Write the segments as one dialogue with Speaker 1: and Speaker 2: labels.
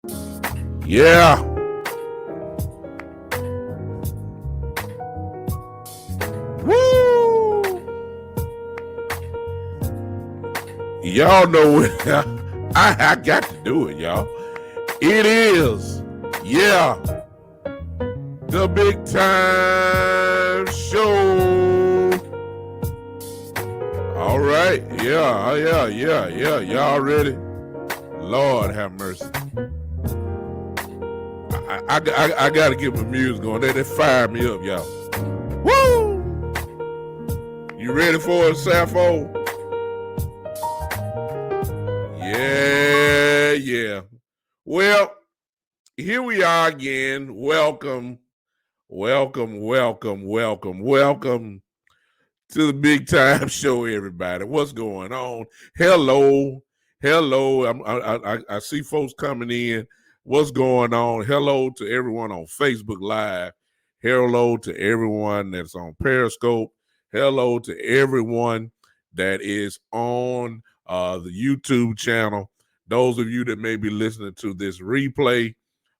Speaker 1: Yeah. Woo! Y'all know what I got to do it, y'all. It is, yeah, the Big Time Show. All right, yeah. Y'all ready? Lord have mercy. I got to get my music going. They fired me up, y'all. Woo! You ready for it, Sappho? Yeah. Well, here we are again. Welcome to the Big Time Show, everybody. What's going on? Hello. I see folks coming in. What's going on? Hello to everyone on Facebook Live. Hello to everyone that's on Periscope. Hello to everyone that is on the YouTube channel. Those of you that may be listening to this replay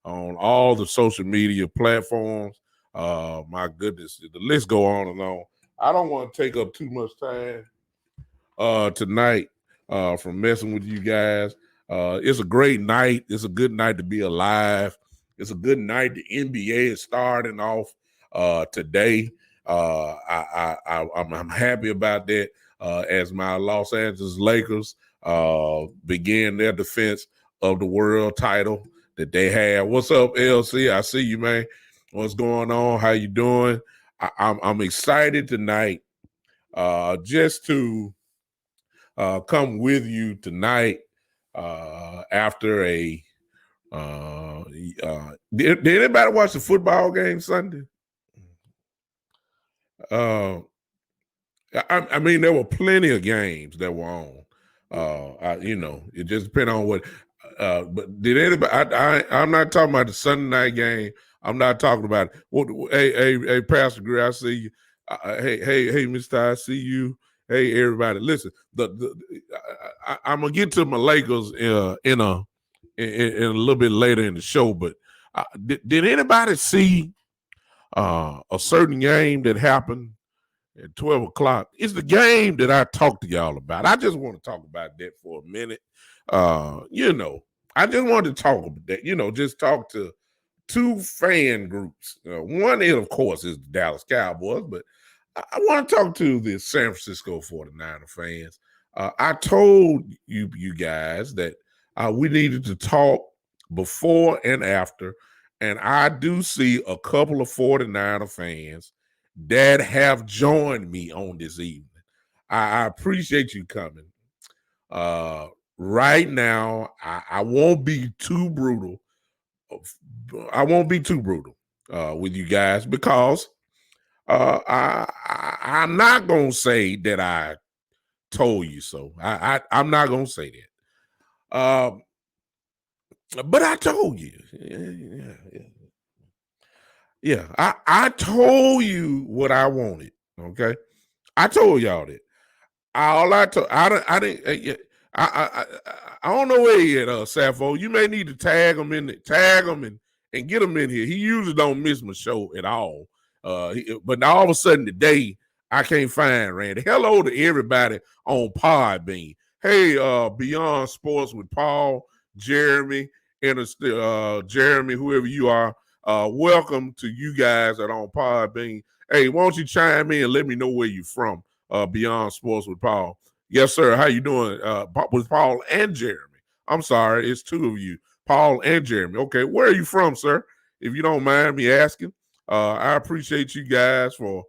Speaker 1: on all the social media platforms. My goodness, the list go on and on. I don't want to take up too much time tonight from messing with you guys. It's a great night. It's a good night to be alive. It's a good night. The NBA is starting off today. I'm happy about that as my Los Angeles Lakers begin their defense of the world title that they have. What's up, LC? I see you, man. What's going on? How you doing? I'm excited tonight just to come with you tonight after a did anybody watch the football game Sunday? I mean, there were plenty of games that were on. It just depends on what. But did anybody? I'm not talking about the Sunday night game. I'm not talking about. Hey, Pastor Gray, I see you. Hey, Mister, I see you. Hey, everybody, listen. I'm gonna get to my Lakers in a little bit later in the show. But did anybody see a certain game that happened at 12 o'clock? It's the game that I talked to y'all about. I just want to talk about that for a minute. I just wanted to talk about that, just talk to two fan groups. One, of course, is the Dallas Cowboys, but I want to talk to the San Francisco 49er fans. I told you guys that we needed to talk before and after, and I do see a couple of 49er fans that have joined me on this evening. I appreciate you coming. Right now, I won't be too brutal. I won't be too brutal with you guys because I'm not gonna say that I told you so. I'm not gonna say that. But I told you. Yeah. I told you what I wanted. Okay. I told y'all that. I don't know where he at, Sappho. You may need to tag him and get him in here. He usually don't miss my show at all. But all of a sudden today, I can't find Randy. Hello to everybody on Podbean. Hey, Beyond Sports with Paul, Jeremy, and Jeremy, whoever you are. Welcome to you guys that are on Podbean. Hey, why don't you chime in and let me know where you're from? Beyond Sports with Paul. Yes, sir. How you doing? With Paul and Jeremy. I'm sorry, it's two of you, Paul and Jeremy. Okay, where are you from, sir? If you don't mind me asking. I appreciate you guys for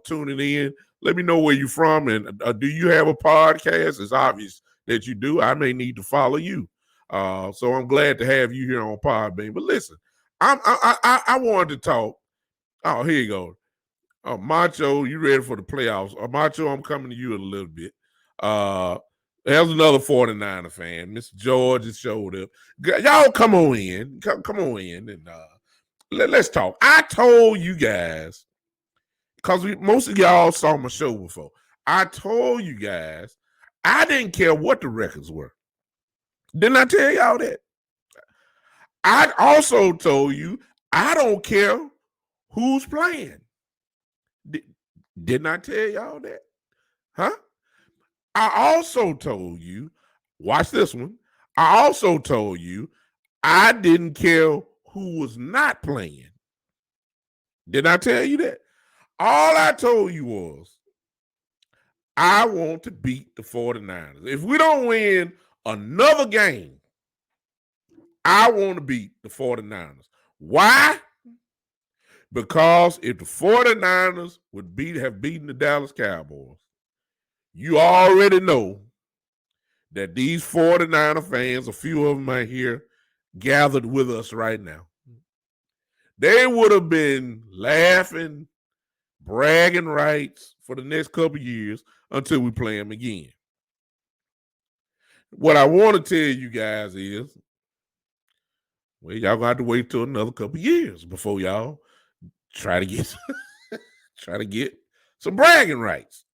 Speaker 1: tuning in. Let me know where you're from, and do you have a podcast? It's obvious that you do. I may need to follow you. So I'm glad to have you here on Podbean. But listen, I wanted to talk. Oh, here you go. Macho, you ready for the playoffs? Macho, I'm coming to you in a little bit. There's another 49er fan. Mr. George has showed up. Y'all come on in. Come on in and let's talk. I told you guys, because most of y'all saw my show before. I told you guys I didn't care what the records were. Didn't I tell y'all that? I also told you I don't care who's playing. Didn't I tell y'all that? Huh? I also told you, watch this one. I also told you I didn't care who was not playing. Didn't I tell you that? All I told you was I want to beat the 49ers. If we don't win another game, I want to beat the 49ers. Why? Because if the 49ers would have beaten the Dallas Cowboys, you already know that these 49er fans, a few of them are here gathered with us right now. They would have been laughing, bragging rights for the next couple of years until we play them again. What I want to tell you guys is, well, y'all got to wait till another couple of years before y'all try to get some bragging rights.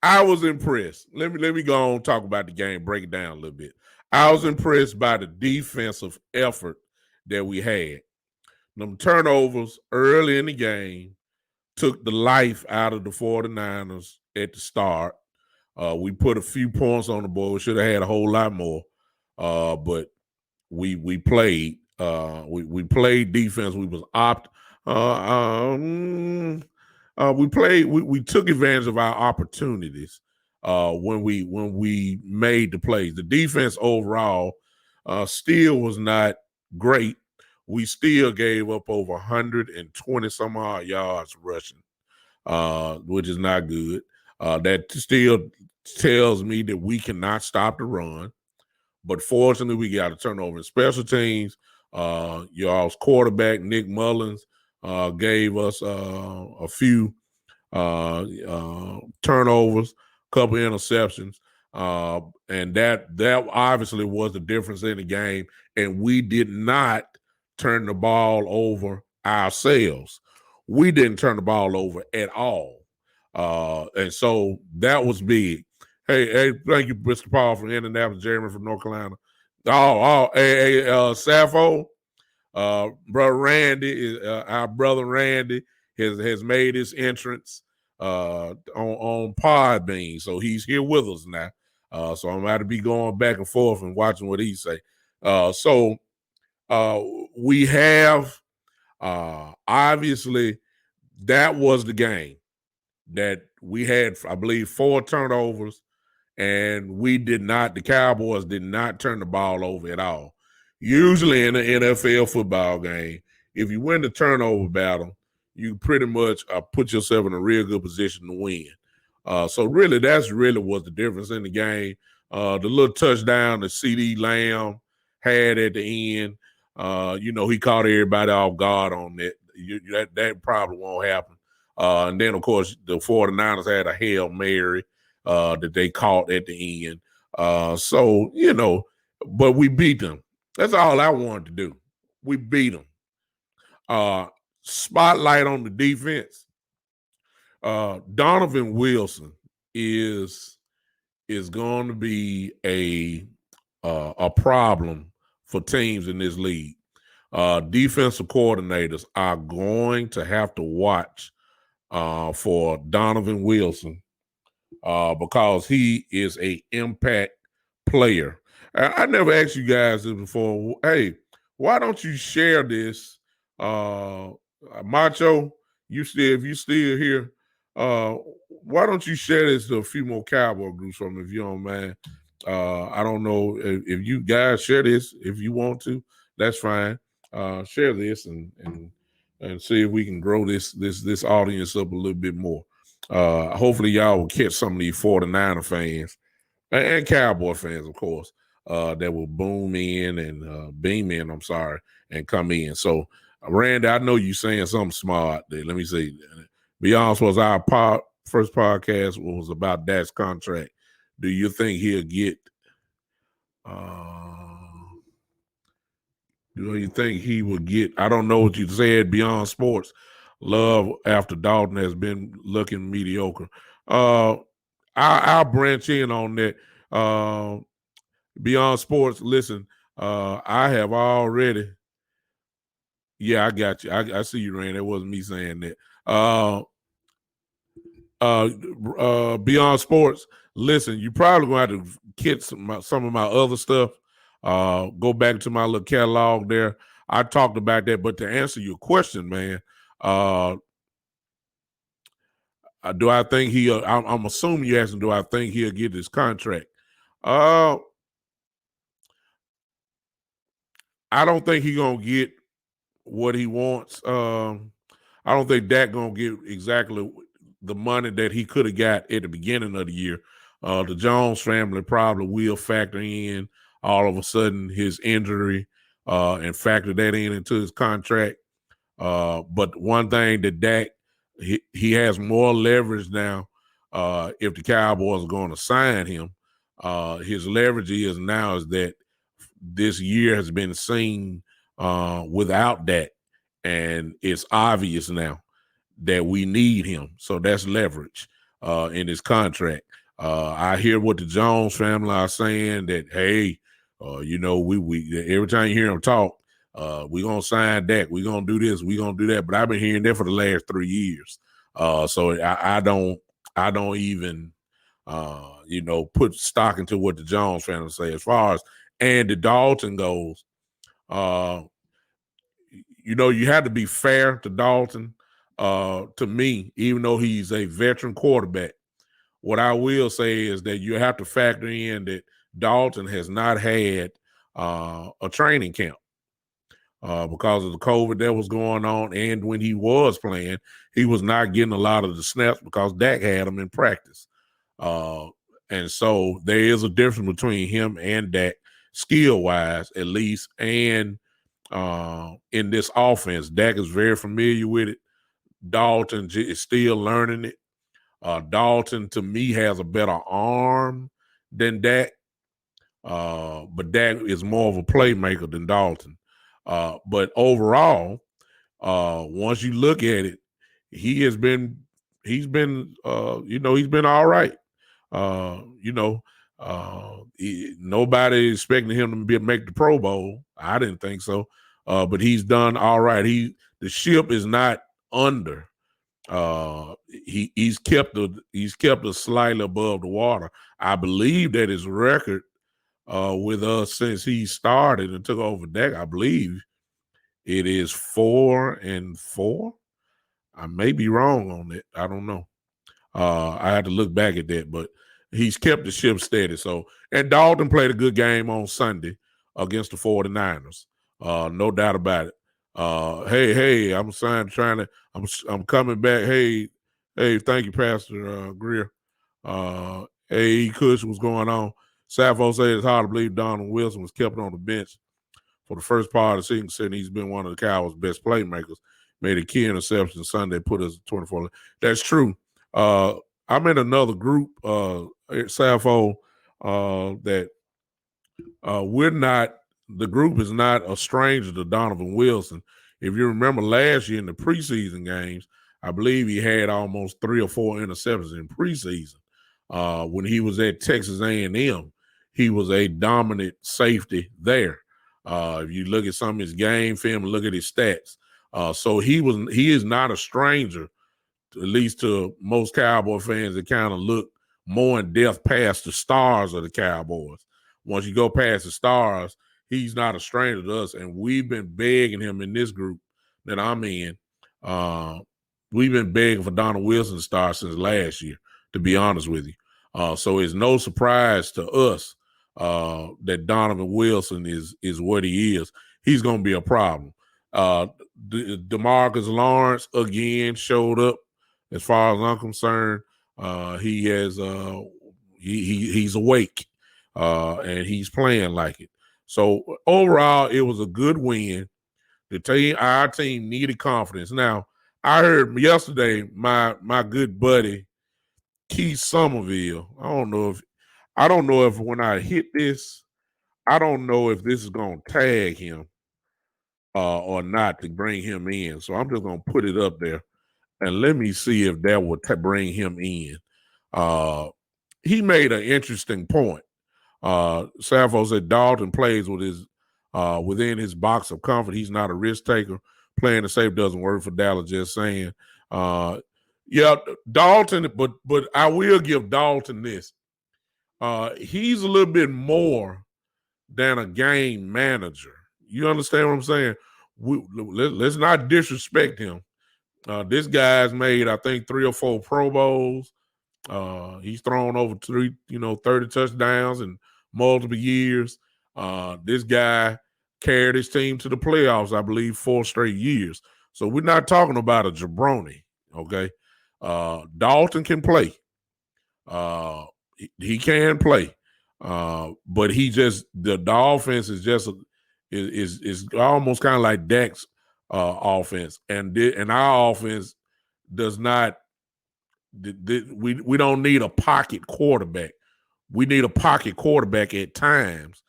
Speaker 1: I was impressed. Let me go on and talk about the game, break it down a little bit. I was impressed by the defensive effort that we had. Them turnovers early in the game took the life out of the 49ers at the start. We put a few points on the board. We should have had a whole lot more. But we played. We played defense. We was we played. We took advantage of our opportunities when we made the plays. The defense overall still was not great. We still gave up over 120 some odd yards rushing, which is not good. That still tells me that we cannot stop the run. But fortunately, we got a turnover in special teams. Y'all's quarterback, Nick Mullins, gave us a few turnovers, couple interceptions. And that obviously was the difference in the game. And we did not turn the ball over ourselves. We didn't turn the ball over at all. And so that was big. Hey, thank you, Mr. Paul from Indianapolis, Jeremy from North Carolina. Hey, Sappho, brother Randy, our brother Randy has made his entrance on Podbean, so he's here with us now. So I'm about to be going back and forth and watching what he say. So we have obviously that was the game that we had, I believe, 4 turnovers, and the Cowboys did not turn the ball over at all. Usually in an NFL football game, if you win the turnover battle, you pretty much put yourself in a real good position to win. So really, that's really was the difference in the game. The little touchdown that CD Lamb had at the end, he caught everybody off guard on that. That probably won't happen. And then, of course, the 49ers had a Hail Mary that they caught at the end. But we beat them. That's all I wanted to do. We beat them. Spotlight on the defense. Donovan Wilson is going to be a problem for teams in this league. Defensive coordinators are going to have to watch for Donovan Wilson because he is an impact player. I never asked you guys this before. Hey, why don't you share this? Macho, if you still here, why don't you share this to a few more Cowboy groups from if you don't mind? I don't know if you guys share this. If you want to, that's fine. Share this and see if we can grow this audience up a little bit more. Hopefully y'all will catch some of these 49er fans and Cowboy fans, of course, that will beam in, and come in. So, Randy, I know you saying something smart there. Let me see. Beyond was our first podcast was about Dak's contract. Do you think he'll get? Do you think he will get? I don't know what you said. Beyond Sports, love after Dalton has been looking mediocre. I'll branch in on that. Beyond Sports, listen, I have already. Yeah, I got you. I see you, Rand. That wasn't me saying that. Beyond sports. Listen, you probably gonna have to get some of my other stuff. Go back to my little catalog there. I talked about that, but to answer your question, man, do I think he? I'm assuming you asking, do I think he'll get his contract? I don't think he's gonna get what he wants. I don't think Dak gonna get exactly the money that he could have got at the beginning of the year. The Jones family probably will factor in all of a sudden his injury and factor that into his contract. But one thing that Dak, he has more leverage now. If the Cowboys are going to sign him, his leverage is that this year has been seen without Dak, and it's obvious now that we need him. So that's leverage in his contract. I hear what the Jones family are saying that, hey, we every time you hear them talk, we're gonna sign Dak, we're gonna do this, we're gonna do that. But I've been hearing that for the last 3 years. So I don't even put stock into what the Jones family say. As far as Andy Dalton goes, you have to be fair to Dalton. To me, even though he's a veteran quarterback, what I will say is that you have to factor in that Dalton has not had a training camp because of the COVID that was going on. And when he was playing, he was not getting a lot of the snaps because Dak had him in practice. And so there is a difference between him and Dak, skill-wise at least, and in this offense. Dak is very familiar with it. Dalton is still learning it. Dalton, to me, has a better arm than Dak, but Dak is more of a playmaker than Dalton. But overall, once you look at it, he's been all right. Nobody expecting him to make the Pro Bowl. I didn't think so, but he's done all right. The ship is not under. He's kept us slightly above the water. I believe that his record with us since he started and took over Dak, I believe it is 4-4. I may be wrong on that. I don't know. I had to look back at that, but he's kept the ship steady. So, and Dalton played a good game on Sunday against the 49ers. No doubt about it. Hey, I'm coming back. Hey, thank you, Pastor Greer. Hey, Kush, what's going on? Sappho said it's hard to believe Donald Wilson was kept on the bench for the first part of the season, saying he's been one of the Cowboys' best playmakers. Made a key interception Sunday, put us at 24. That's true. I'm in another group, Sappho, that the group is not a stranger to Donovan Wilson. If you remember last year in the preseason games, I believe he had almost 3 or 4 interceptions in preseason. When he was at Texas A&M, he was a dominant safety there. If you look at some of his game film and look at his stats, so he is not a stranger, at least to most Cowboy fans that kind of look more in depth past the stars of the Cowboys. Once you go past the stars, he's not a stranger to us, and we've been begging him in this group that I'm in. We've been begging for Donald Wilson to start since last year, to be honest with you. So it's no surprise to us that Donovan Wilson is what he is. He's going to be a problem. DeMarcus Lawrence again showed up. As far as I'm concerned, he has he's awake and he's playing like it. So overall, it was a good win. Our team needed confidence. Now, I heard yesterday my good buddy Keith Somerville. I don't know if when I hit this, I don't know if this is gonna tag him or not to bring him in. So I'm just gonna put it up there and let me see if that would bring him in. He made an interesting point. Sappho said Dalton plays with within his box of comfort. He's not a risk taker. Playing it safe doesn't work for Dallas. Just saying. Yeah, Dalton, but I will give Dalton this. He's a little bit more than a game manager. You understand what I'm saying? Let's not disrespect him. This guy's made, I think, 3 or 4 Pro Bowls. He's thrown over 30 touchdowns in multiple years. This guy carried his team to the playoffs, I believe, 4 straight years. So we're not talking about a jabroni, okay? Dalton can play. He can play. But the offense is just is almost kind of like Dak's offense, and our offense does not. We don't need a pocket quarterback. We need a pocket quarterback at times,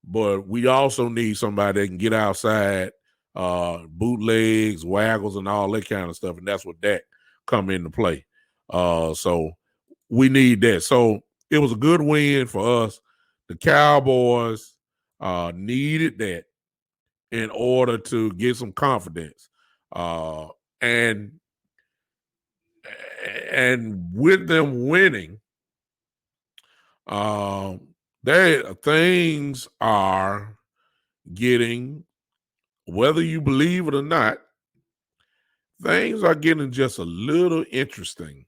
Speaker 1: but we also need somebody that can get outside, bootlegs, waggles, and all that kind of stuff, and that's what Dak come into play. So we need that. So it was a good win for us. The Cowboys needed that in order to get some confidence. And with them winning, things are getting, whether you believe it or not, things are getting just a little interesting.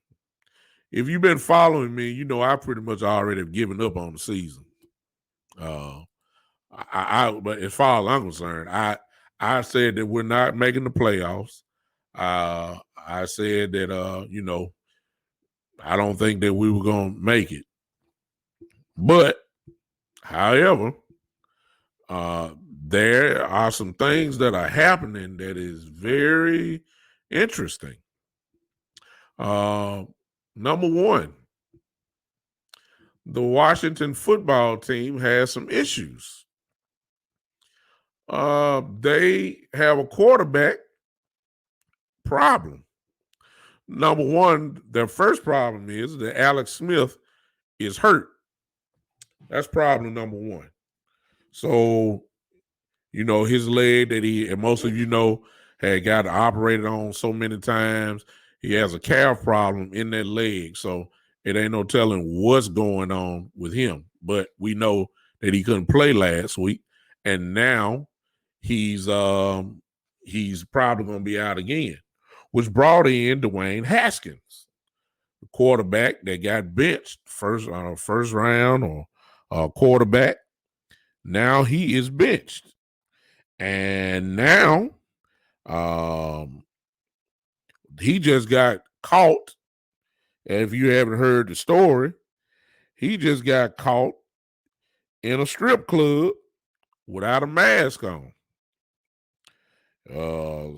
Speaker 1: If you've been following me, you know I pretty much already have given up on the season. But as far as I'm concerned, I said that we're not making the playoffs. I said that I don't think that we were going to make it. But, however, there are some things that are happening that is very interesting. Number one, the Washington football team has some issues. They have a quarterback problem. Number one, their first problem is that Alex Smith is hurt. That's problem number one. So, his leg that and most of had got operated on so many times. He has a calf problem in that leg. So it ain't no telling what's going on with him. But we know that he couldn't play last week. And now he's probably going to be out again, which brought in Dwayne Haskins, the quarterback that got benched first round or quarterback. Now he is benched. And now he just got caught. If you haven't heard the story, he just got caught in a strip club without a mask on.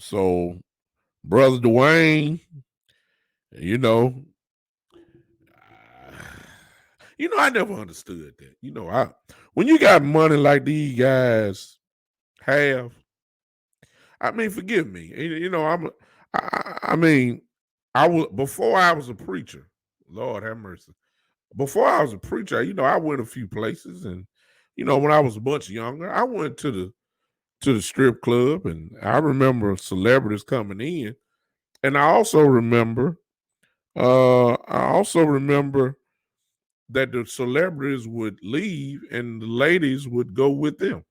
Speaker 1: So Brother Dwayne, I never understood that. When you got money like these guys have, I mean, forgive me. I was before I was a preacher. Lord have mercy. Before I was a preacher, I went a few places, and when I was much younger, I went to the strip club, and I remember celebrities coming in, and I also remember that the celebrities would leave and the ladies would go with them.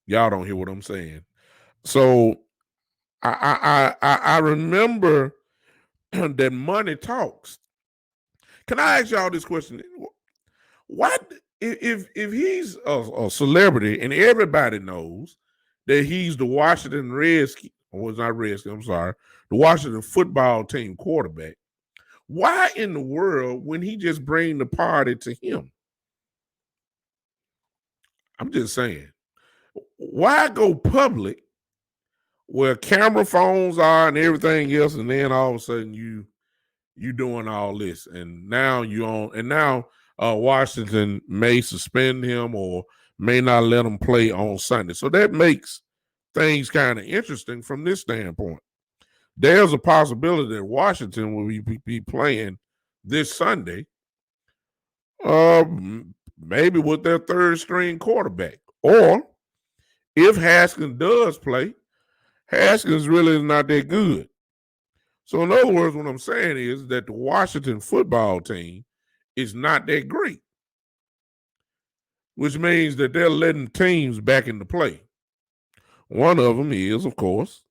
Speaker 1: Y'all don't hear what I'm saying. So I remember that money talks. Can I ask y'all this question? What if he's a celebrity and everybody knows that he's the Washington Redskins, or it's not Redskins, I'm sorry, the Washington football team quarterback? Why in the world wouldn't he just bring the party to him? I'm just saying. Why go public where camera phones are and everything else, and then all of a sudden you doing all this, and now Washington may suspend him or may not let him play on Sunday. So that makes things kind of interesting from this standpoint. There's a possibility that Washington will be playing this Sunday, maybe with their third string quarterback, or if Haskins does play, Haskins really is not that good. So in other words, what I'm saying is that the Washington football team is not that great, which means that they're letting teams back into play. One of them is, of course,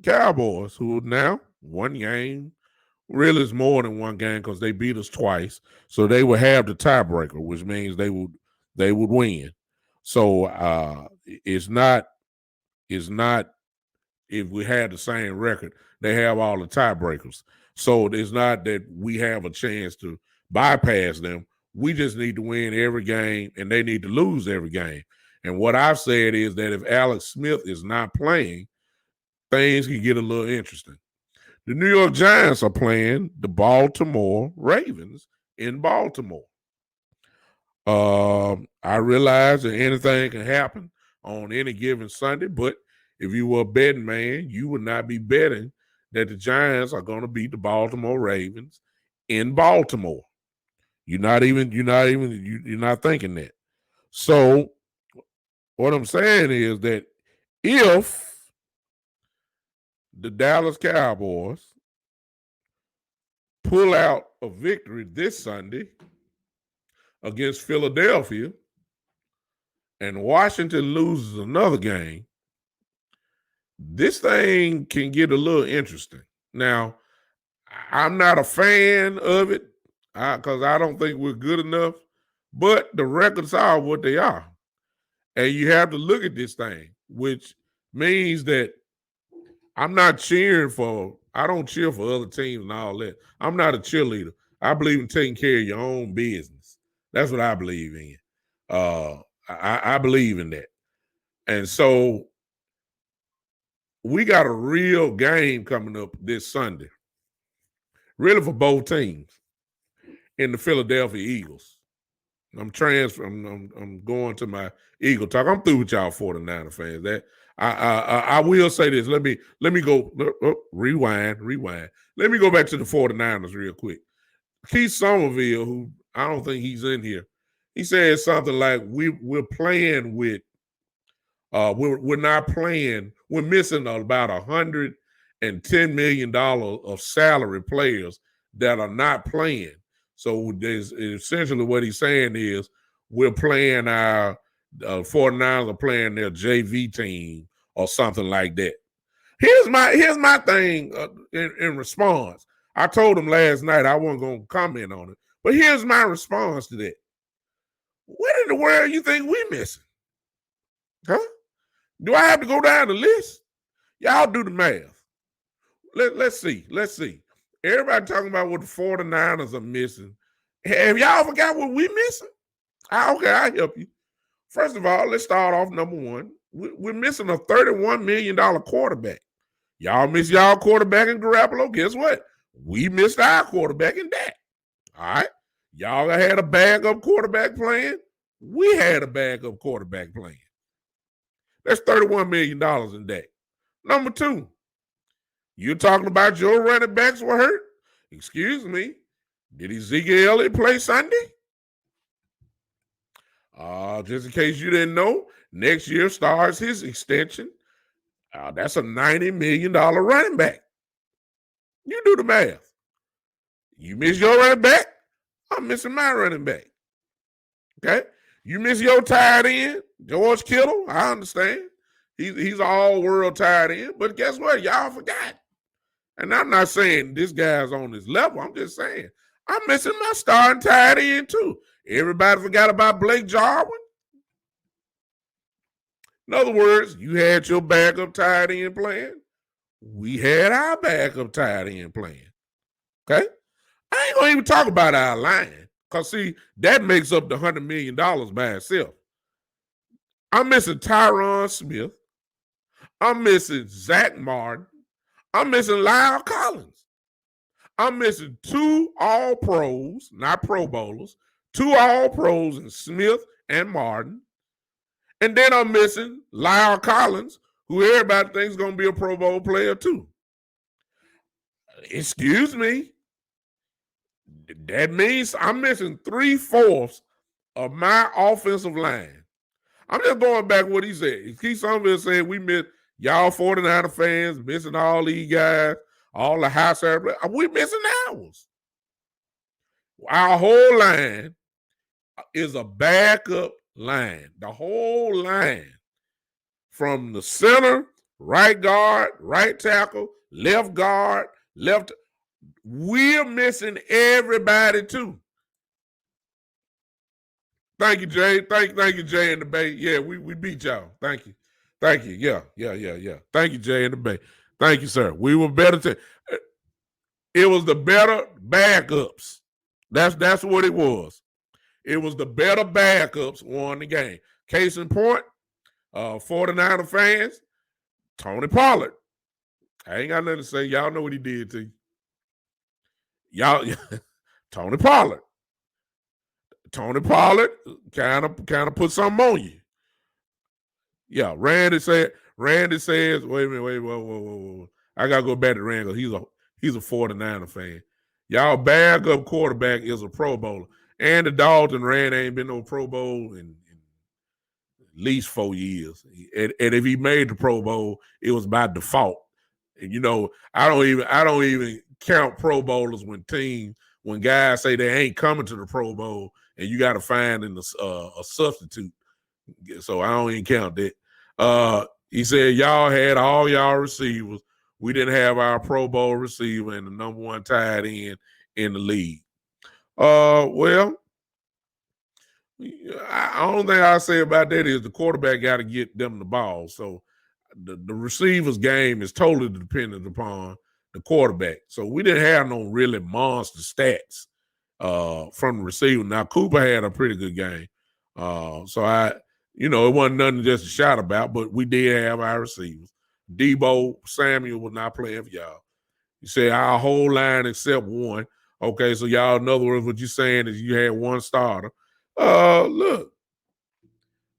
Speaker 1: Cowboys, who now one game, really is more than one game because they beat us twice. So they would have the tiebreaker, which means they would win. So it's not if we had the same record, they have all the tiebreakers. So it's not that we have a chance to bypass them. We just need to win every game, and they need to lose every game. And what I've said is that if Alex Smith is not playing, things can get a little interesting. The New York Giants are playing the Baltimore Ravens in Baltimore. I realize that anything can happen on any given Sunday, but if you were a betting man, you would not be betting that the Giants are going to beat the Baltimore Ravens in Baltimore. You're not thinking that. So what I'm saying is that if the Dallas Cowboys pull out a victory this Sunday against Philadelphia and Washington loses another game, this thing can get a little interesting. Now, I'm not a fan of it because I don't think we're good enough, but the records are what they are. And you have to look at this thing, which means that I'm not cheering for, I don't cheer for other teams and all that. I'm not a cheerleader. I believe in taking care of your own business. That's what I believe in. I believe in that. And so we got a real game coming up this Sunday, really for both teams, in the Philadelphia Eagles. I'm going to my Eagle talk. I'm through with y'all 49er fans. That I will say this. Let me go rewind. Let me go back to the 49ers real quick. Keith Somerville, who I don't think he's in here, he said something like, we're playing with we're not playing, we're missing about $110 million of salary players that are not playing. So there's essentially what he's saying is we're playing our 49ers are playing their JV team or something like that. Here's my thing in response. I told him last night I wasn't going to comment on it, but here's my response to that. What in the world you think we missing? Huh? Do I have to go down the list? Y'all do the math. Let's see. Everybody talking about what the 49ers are missing. Have y'all forgot what we missing? Okay, I'll help you. First of all, let's start off number one. We're missing a $31 million quarterback. Y'all miss y'all quarterback in Garoppolo. Guess what? We missed our quarterback in Dak. All right? Y'all had a backup quarterback playing. We had a backup quarterback playing. That's $31 million in Dak. Number two, you're talking about your running backs were hurt? Excuse me. Did Ezekiel Elliott play Sunday? Just in case you didn't know, next year starts his extension. That's a $90 million running back. You do the math. You miss your running back, I'm missing my running back. Okay? You miss your tight end, George Kittle, I understand. He's an all-world tight end, but guess what? Y'all forgot. And I'm not saying this guy's on this level. I'm just saying I'm missing my starting tight end too. Everybody forgot about Blake Jarwin. In other words, you had your backup tight end playing. We had our backup tight end playing. Okay? I ain't gonna even talk about our line. Because see, that makes up the $100 million by itself. I'm missing Tyron Smith. I'm missing Zach Martin. I'm missing Lyle Collins. I'm missing 2 All-Pros, not Pro Bowlers, 2 All-Pros in Smith and Martin. And then I'm missing Lyle Collins, who everybody thinks is going to be a Pro Bowl player too. Excuse me. That means I'm missing 3/4 of my offensive line. I'm just going back what he said. Keith Somerville said we miss y'all 49er fans missing all these guys, all the high service. We missing ours. Our whole line is a backup line. The whole line from the center, right guard, right tackle, left guard, left. We're missing everybody too. Thank you, Jay. Thank you, Jay in the Bay. Yeah, we beat y'all. Thank you. Thank you. Yeah. Thank you, Jay in the Bay. Thank you, sir. We were better. It was the better backups. That's what it was. It was the better backups won the game. Case in point, 49er fans, Tony Pollard. I ain't got nothing to say. Y'all know what he did to you. Y'all, Tony Pollard. Tony Pollard kind of put something on you. Yeah, Randy says, wait a minute, whoa. I gotta go back to Randy. He's a 49er fan. Y'all backup quarterback is a Pro Bowler. Andy Dalton, Randy ain't been no Pro Bowl in at least 4 years. And if he made the Pro Bowl, it was by default. And I don't even count Pro Bowlers when guys say they ain't coming to the Pro Bowl and you got to find a substitute. So I don't even count that. He said y'all had all y'all receivers. We didn't have our Pro Bowl receiver and the number one tight end in the league. Well, the only thing I say about that is the quarterback got to get them the ball. So the receiver's game is totally dependent upon the quarterback. So we didn't have no really monster stats from the receiver. Now, Cooper had a pretty good game. So it wasn't nothing just to shout about, but we did have our receivers. Debo Samuel was not playing for y'all. You say our whole line except one. Okay, so y'all, in other words, what you're saying is you had one starter. Look,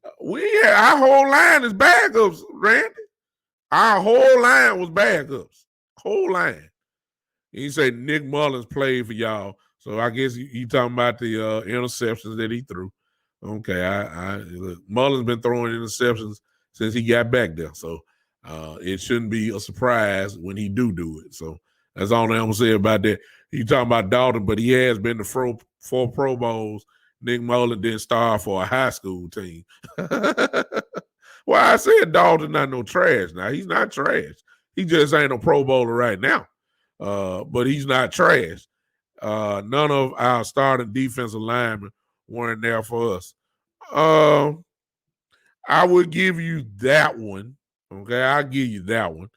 Speaker 1: our whole line is backups, Randy. Our whole line was backups. Whole line. He said Nick Mullins played for y'all. So I guess you talking about the interceptions that he threw. Okay, Mullins been throwing interceptions since he got back there. So it shouldn't be a surprise when he do it. So that's all I'm going to say about that. You talking about Dalton, but he has been to 4 Pro Bowls. Nick Mullins didn't start for a high school team. Well, I said Dalton not no trash. Now, he's not trash. He just ain't a Pro Bowler right now. But he's not trash. None of our starting defensive linemen weren't there for us. I would give you that one. Okay, I'll give you that one.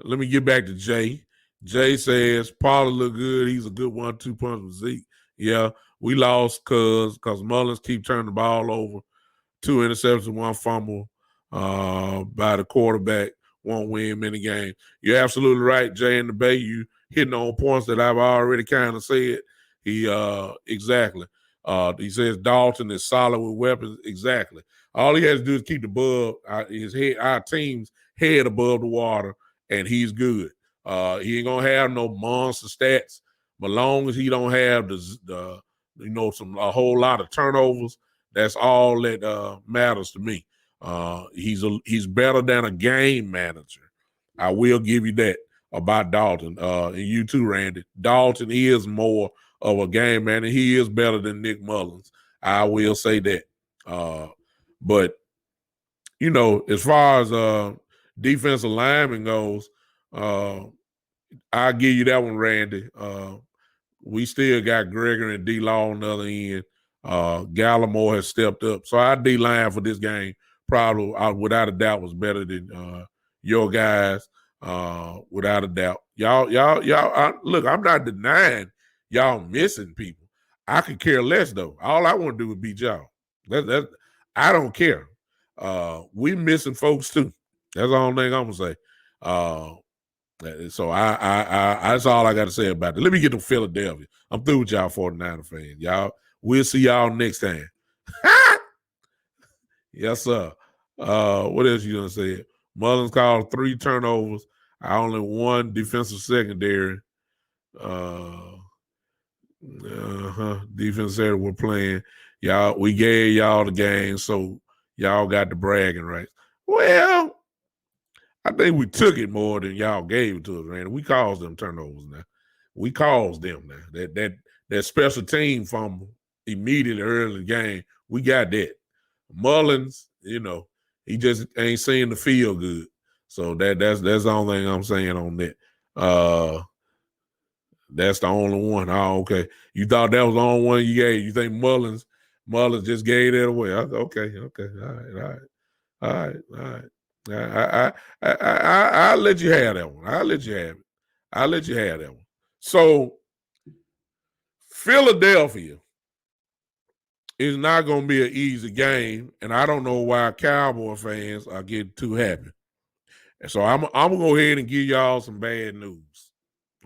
Speaker 1: Let me get back to Jay. Jay says, Pollard look good. He's a good 1-2 punch with Zeke. Yeah, we lost because Mullins keep turning the ball over. 2 interceptions, 1 fumble by the quarterback. Won't win many games. You're absolutely right, Jay in the Bay. You hitting on points that I've already kind of said. Exactly. He says Dalton is solid with weapons. Exactly. All he has to do is keep our team's head above the water, and he's good. He ain't gonna have no monster stats, but long as he don't have a whole lot of turnovers, that's all that matters to me. He's better than a game manager. I will give you that about Dalton. And you too, Randy. Dalton is more of a game manager. He is better than Nick Mullins. I will say that. But as far as defensive lineman goes, I'll give you that one, Randy. We still got Gregory and D-Law on the other end. Gallimore has stepped up. So our D-line for this game probably, without a doubt, was better than your guys, without a doubt. Y'all, look, I'm not denying y'all missing people. I could care less, though. All I want to do is beat y'all. I don't care. We missing folks, too. That's the only thing I'm going to say. So that's all I got to say about it. Let me get to Philadelphia. I'm through with y'all 49er fans. Y'all, we'll see y'all next time. Yes, sir. What else you gonna say? Mullins called 3 turnovers. I only 1 defensive secondary. Defense secondary we're playing. we gave y'all the game, so y'all got the bragging rights. Well, I think we took it more than y'all gave it to us, man. We caused them turnovers now. We caused them now. That special team fumble immediately early in the game, we got that. Mullins, he just ain't seeing the field good. So that's the only thing I'm saying on that. That's the only one. Oh, okay. You thought that was the only one you gave. You think Mullins just gave that away. Okay. All right. I'll let you have that one. I'll let you have that one. So Philadelphia is not going to be an easy game, and I don't know why Cowboy fans are getting too happy. And so I'm gonna go ahead and give y'all some bad news.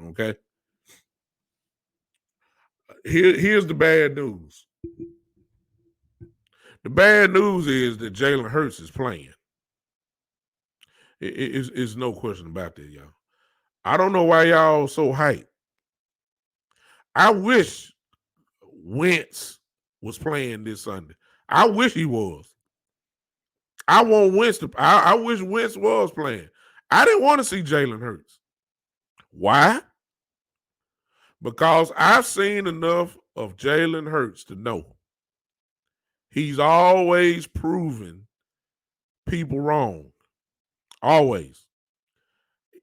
Speaker 1: Okay. Here's the bad news. The bad news is that Jalen Hurts is playing. It's no question about that, y'all. I don't know why y'all so hyped. I wish Wentz was playing this Sunday. I wish he was. I want Wentz to. I wish Wentz was playing. I didn't want to see Jalen Hurts. Why? Because I've seen enough of Jalen Hurts to know he's always proven people wrong. Always.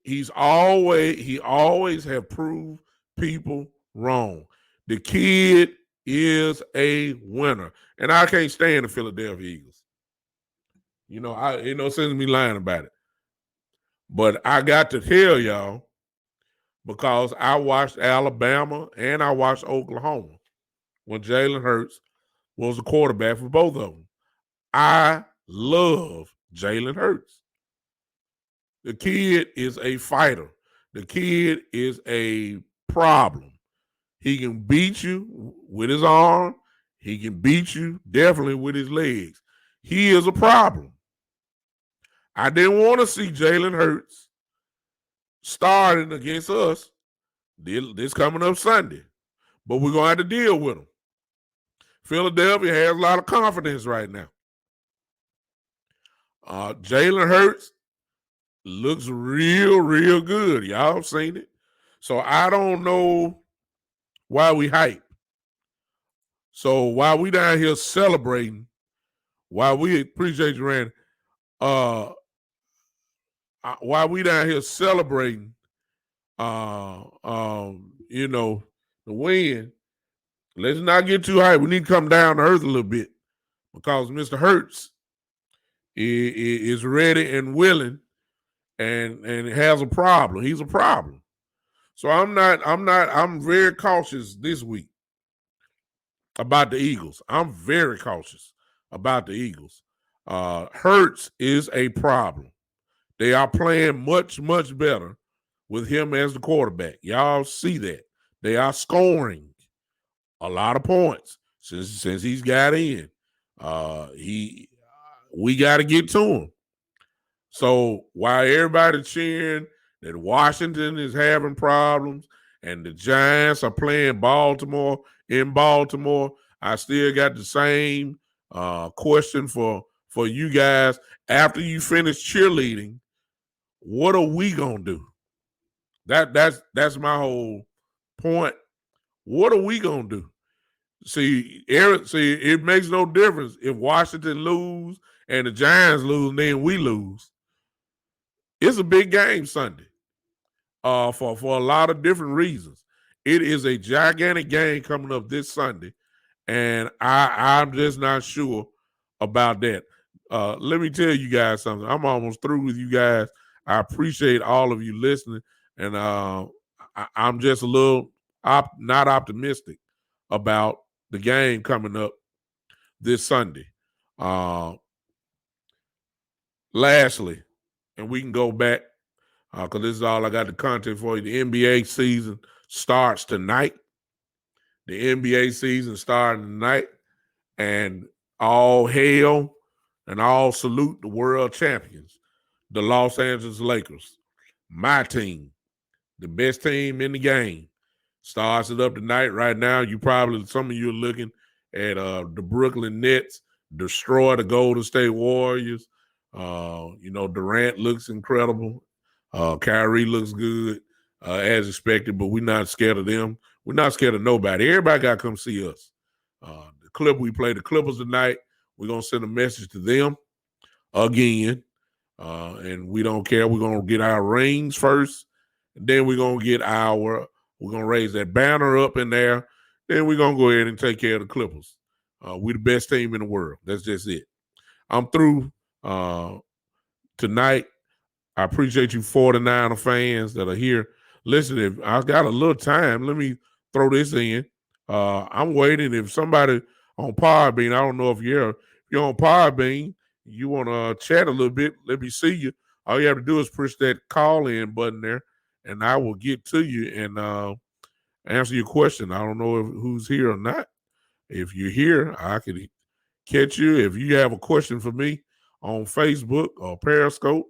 Speaker 1: He always have proved people wrong. The kid is a winner. And I can't stand the Philadelphia Eagles. Since me lying about it. But I got to tell y'all, because I watched Alabama and I watched Oklahoma when Jalen Hurts was the quarterback for both of them. I love Jalen Hurts. The kid is a fighter. The kid is a problem. He can beat you with his arm. He can beat you definitely with his legs. He is a problem. I didn't want to see Jalen Hurts starting against us this coming up Sunday, but we're going to have to deal with him. Philadelphia has a lot of confidence right now. Jalen Hurts looks real, real good. Y'all have seen it. So I don't know why we hype. So while we down here celebrating, while we appreciate you, Randy, while we down here celebrating, the win, let's not get too hype. We need to come down to earth a little bit, because Mr. Hurts is ready and willing and has a problem. He's a problem. So I'm very cautious this week about the Eagles. I'm very cautious about the Eagles. Hurts is a problem. They are playing much, much better with him as the quarterback. Y'all see that. They are scoring a lot of points since he's got in. We got to get to him. So while everybody cheering that Washington is having problems and the Giants are playing Baltimore in Baltimore, I still got the same question for you guys. After you finish cheerleading, what are we gonna do? That's my whole point. What are we gonna do? See, it makes no difference if Washington lose and the Giants lose, and then we lose. It's a big game Sunday, for a lot of different reasons. It is a gigantic game coming up this Sunday, and I'm just not sure about that. Let me tell you guys something. I'm almost through with you guys. I appreciate all of you listening, and I'm just a little not optimistic about the game coming up this Sunday. Lastly, and we can go back, because this is all I got the content for you. The NBA season starts tonight. The NBA season starting tonight, and all hail and all salute the world champions, the Los Angeles Lakers. My team, the best team in the game, starts it up tonight. Right now, some of you are looking at the Brooklyn Nets destroy the Golden State Warriors. Durant looks incredible. Kyrie looks good as expected, but we're not scared of them. We're not scared of nobody. Everybody got to come see us. We play the Clippers tonight. We're going to send a message to them again. And we don't care. We're going to get our rings first. And then we're going to raise that banner up in there. Then we're going to go ahead and take care of the Clippers. We're the best team in the world. That's just it. I'm through tonight. I appreciate you 49er fans that are here. Listen, if I got a little time, let me throw this in. I'm waiting. If somebody on Podbean, I don't know if you're on Podbean, you want to chat a little bit, let me see you. All you have to do is push that call-in button there, and I will get to you and answer your question. I don't know who's here or not. If you're here, I can catch you. If you have a question for me on Facebook or Periscope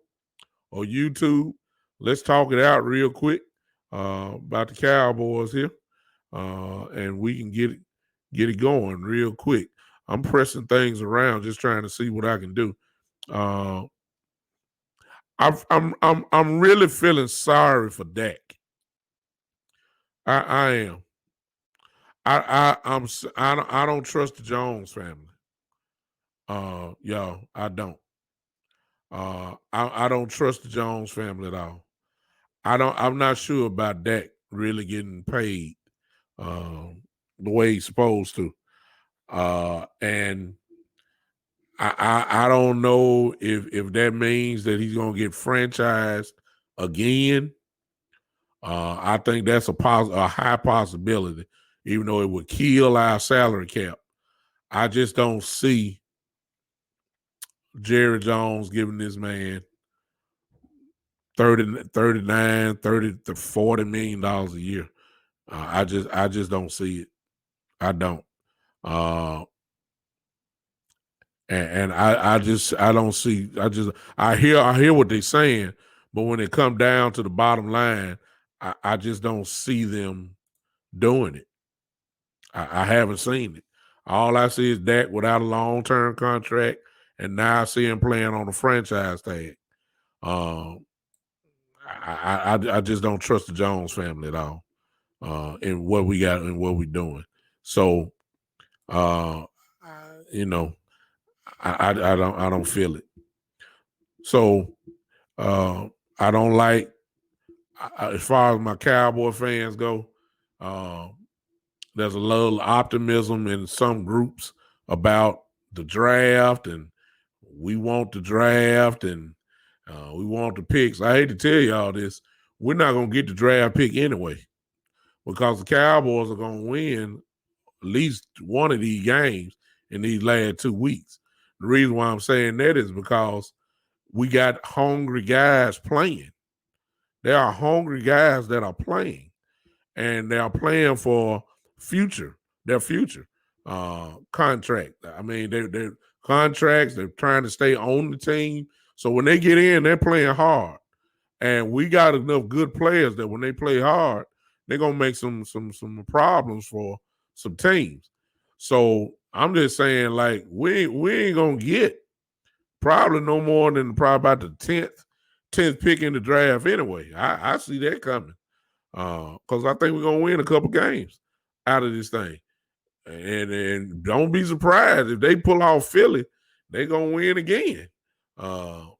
Speaker 1: or YouTube, let's talk it out real quick about the Cowboys here, and we can get it going real quick. I'm pressing things around, just trying to see what I can do. I'm really feeling sorry for Dak. I am. I don't trust the Jones family. Y'all, I don't. I don't trust the Jones family at all. I'm not sure about Dak really getting paid the way he's supposed to. And I don't know if that means that he's gonna get franchised again. I think that's a high possibility, even though it would kill our salary cap. I just don't see Jerry Jones giving this man $30 to $40 million a year. I just don't see it. I don't. And I don't see. I hear what they're saying, but when it come down to the bottom line, I just don't see them doing it. I haven't seen it. All I see is Dak without a long-term contract, and now I see him playing on a franchise tag. I just don't trust the Jones family at all in what we got and what we're doing. So, I don't feel it. So I don't like, as far as my Cowboy fans go, there's a little optimism in some groups about the draft, and we want the draft, and we want the picks. I hate to tell y'all this. We're not going to get the draft pick anyway, because the Cowboys are going to win at least one of these games in these last 2 weeks. The reason why I'm saying that is because we got hungry guys playing. There are hungry guys that are playing, and they are playing for their future contract. I mean, they're contracts. They're trying to stay on the team. So when they get in, they're playing hard. And we got enough good players that when they play hard, they're gonna make some problems for some teams. So I'm just saying, like, we ain't gonna get probably no more than probably about the 10th pick in the draft anyway. I see that coming. Because I think we're gonna win a couple games out of this thing. And don't be surprised if they pull off Philly, they're gonna win again. So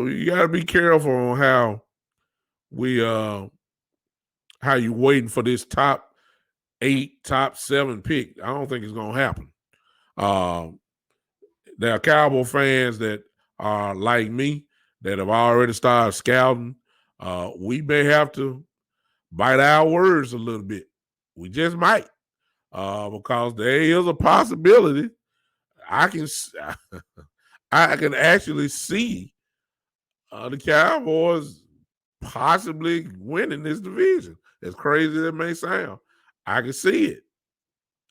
Speaker 1: you gotta be careful on how you waiting for this top 8, top 7 pick. I don't think it's gonna happen. There are Cowboy fans that are like me that have already started scouting. We may have to bite our words a little bit. We just might, because there is a possibility. I can actually see the Cowboys possibly winning this division. As crazy as it may sound, I can see it.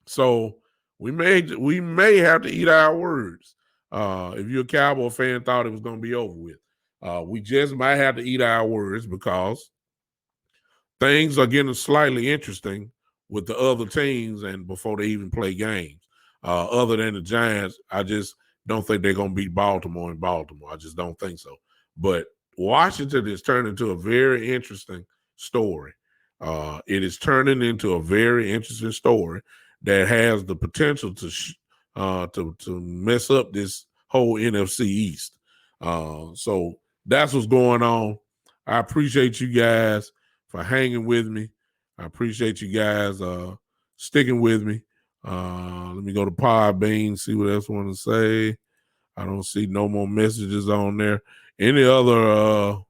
Speaker 1: So we may have to eat our words. If you're a Cowboy fan, thought it was going to be over with. We just might have to eat our words because things are getting slightly interesting with the other teams and before they even play games. Other than the Giants, I just don't think they're going to beat Baltimore in Baltimore. I just don't think so. But Washington is turning into a very interesting story. It is turning into a very interesting story that has the potential to mess up this whole NFC East. So that's what's going on. I appreciate you guys for hanging with me. I appreciate you guys sticking with me. Let me go to Podbean, see what else I want to say. I don't see no more messages on there. Any other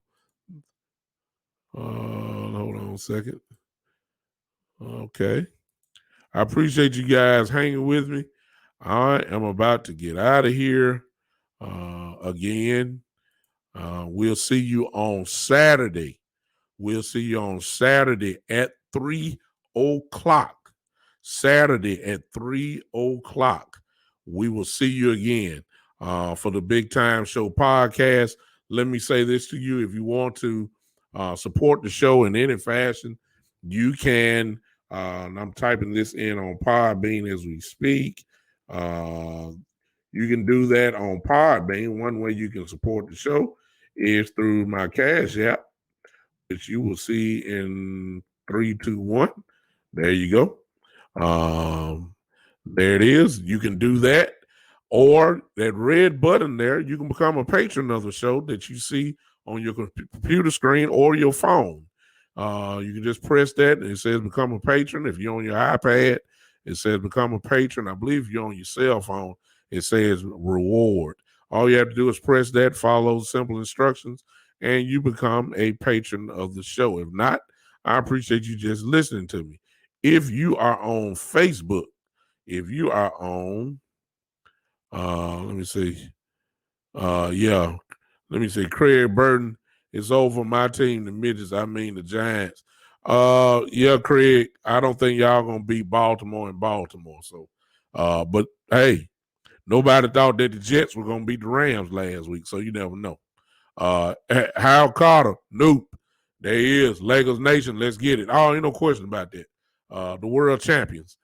Speaker 1: hold on a second. Okay. I appreciate you guys hanging with me. I am about to get out of here again. We'll see you on Saturday. We'll see you on Saturday at 3 o'clock. Saturday at 3 o'clock. We will see you again for the Big Time Show podcast. Let me say this to you. If you want to support the show in any fashion, you can. And I'm typing this in on Podbean as we speak. You can do that on Podbean. One way you can support the show is through my Cash App, which you will see in 3, 2, 1. There you go. There it is. You can do that. Or that red button there, you can become a patron of the show that you see on your computer screen or your phone. You can just press that and it says become a patron. If you're on your iPad, it says become a patron. I believe if you're on your cell phone, it says reward. All you have to do is press that, follow simple instructions, and you become a patron of the show. If not, I appreciate you just listening to me. If you are on Facebook, if you are on, let me see. Let me see. Craig Burton is over my team, the midgets. I mean the Giants. Yeah, Craig, I don't think y'all gonna beat Baltimore in Baltimore. So, but hey, nobody thought that the Jets were gonna beat the Rams last week, so you never know. Hal Carter, nope. There he is. Lakers Nation, let's get it. Oh, ain't no question about that. The world champions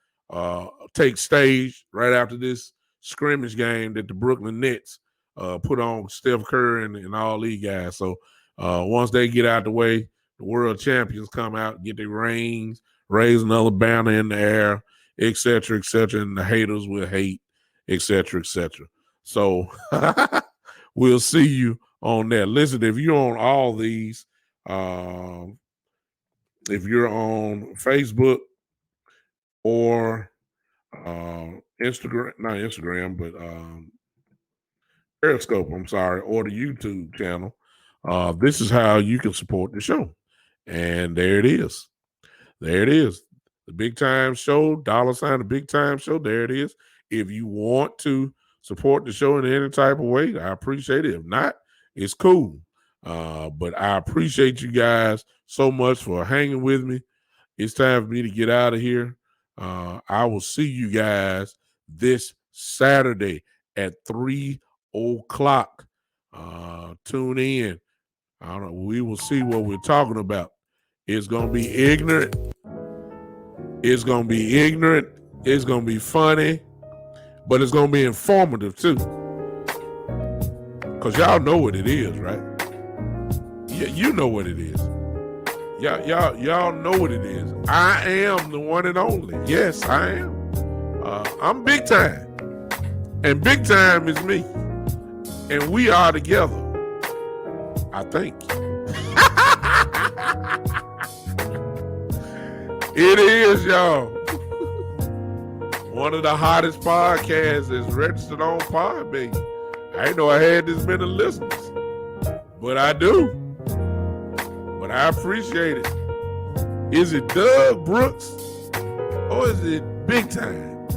Speaker 1: take stage right after this scrimmage game that the Brooklyn Nets put on Steph Curry and all these guys. So once they get out the way, the world champions come out, get their rings, raise another banner in the air, et cetera, and the haters will hate, et cetera. So we'll see you on that. Listen, if you're on all these, if you're on Facebook or Instagram, not Instagram, but Periscope, I'm sorry, or the YouTube channel, this is how you can support the show. And there it is. There it is. The Big Time Show, $ the Big Time Show. There it is. If you want to support the show in any type of way, I appreciate it. If not, it's cool. But I appreciate you guys so much for hanging with me. It's time for me to get out of here. I will see you guys this Saturday at 3 o'clock. Tune in. I don't know. We will see what we're talking about. It's going to be ignorant. It's going to be ignorant. It's going to be funny. But it's going to be informative, too. Because y'all know what it is, right? Yeah, you know what it is. Y'all know what it is. I am the one and only. Yes, I am. I'm Big Time. And Big Time is me. And we are together. I think. It is, y'all. One of the hottest podcasts is registered on Podbean. I didn't know I had this many listeners. But I do. But I appreciate it. Is it Doug Brooks or is it Big Time?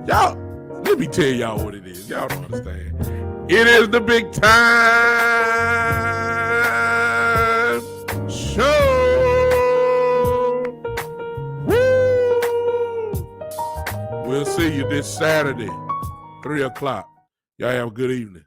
Speaker 1: Y'all, let me tell y'all what it is. Y'all don't understand. It is the Big Time Show. Woo! We'll see you this Saturday, 3 o'clock. Y'all have a good evening.